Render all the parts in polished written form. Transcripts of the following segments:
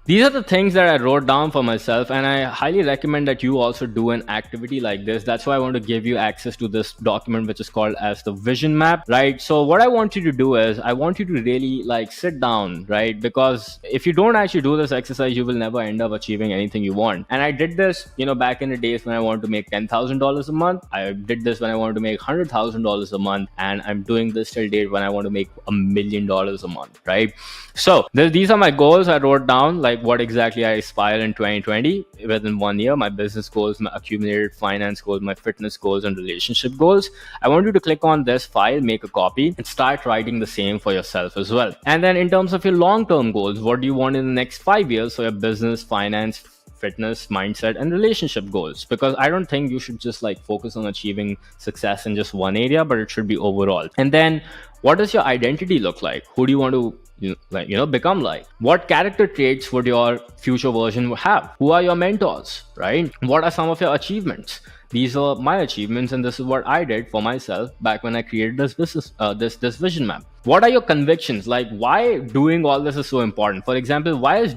These are the things that I wrote down for myself, and I highly recommend that you also do an activity like this. That's why I want to give you access to this document, which is called as the vision map, right? So what I want you to do is I want you to really like sit down, right? Because if you don't actually do this exercise, you will never end up achieving anything you want. And I did this, back in the days when I wanted to make $10,000 a month. I did this when I wanted to make $100,000 a month, and I'm doing this till date when I want to make $1 million a month, right? So these are my goals. I wrote down like what exactly I aspire in 2020 within 1 year, my business goals, my accumulated finance goals, my fitness goals, and relationship goals. I want you to click on this file, make a copy, and start writing the same for yourself as well. And then in terms of your long-term goals, what do you want in the next 5 years for your business, finance, fitness, mindset, and relationship goals? Because I don't think you should just like focus on achieving success in just one area, but it should be overall. And then what does your identity look like? Who do you want to become like? What character traits would your future version have? Who are your mentors, right? What are some of your achievements? These are my achievements, and this is what I did for myself back when I created this business, this vision map. What are your convictions? Like, why doing all this is so important? For example, why is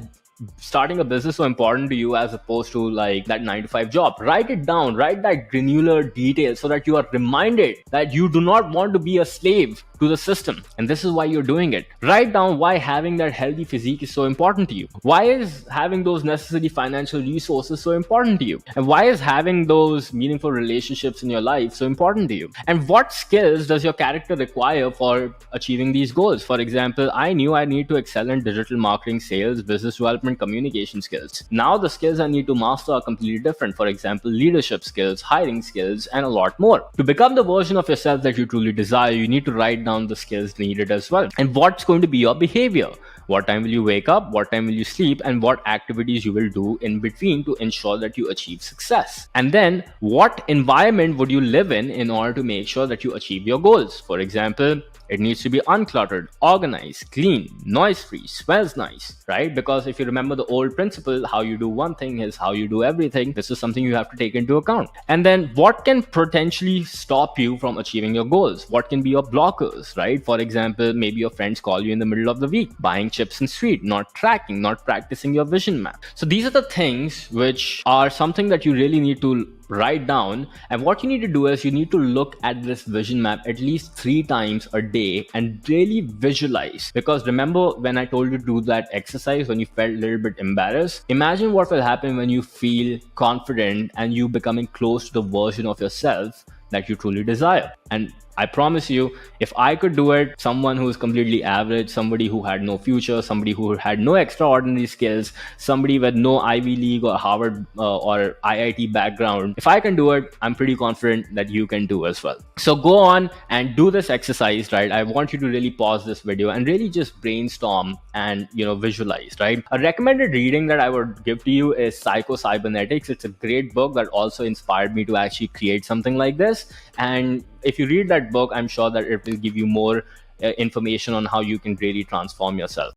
starting a business so important to you as opposed to like that 9 to 5 job? Write it down, write that granular detail so that you are reminded that you do not want to be a slave to the system, and this is why you're doing it. Write down why having that healthy physique is so important to you. Why is having those necessary financial resources so important to you? And why is having those meaningful relationships in your life so important to you? And what skills does your character require for achieving these goals? For example, I knew I need to excel in digital marketing, sales, business development, communication skills. Now the skills I need to master are completely different. For example, leadership skills, hiring skills, and a lot more. To become the version of yourself that you truly desire, you need to write down the skills needed as well. And what's going to be your behavior? What time will you wake up? What time will you sleep? And what activities you will do in between to ensure that you achieve success? And then what environment would you live in order to make sure that you achieve your goals? For example, it needs to be uncluttered, organized, clean, noise-free, smells nice, right? Because if you remember the old principle, how you do one thing is how you do everything. This is something you have to take into account. And then what can potentially stop you from achieving your goals? What can be your blockers, right? For example, maybe your friends call you in the middle of the week, buying chips and sweet, not tracking, not practicing your vision map. So these are the things which are something that you really need to write down. And what you need to do is you need to look at this vision map at least 3 times a day and really visualize. Because remember when I told you to do that exercise when you felt a little bit embarrassed? Imagine what will happen when you feel confident and you becoming close to the version of yourself that you truly desire. And I promise you, if I could do it, someone who is completely average, somebody who had no future, somebody who had no extraordinary skills, somebody with no Ivy League or Harvard or IIT background, if I can do it, I'm pretty confident that you can do as well. So go on and do this exercise, right? I want you to really pause this video and really just brainstorm and visualize, right? A recommended reading that I would give to you is Psycho-Cybernetics. It's a great book that also inspired me to actually create something like this. And if you read that book, I'm sure that it will give you more information on how you can really transform yourself.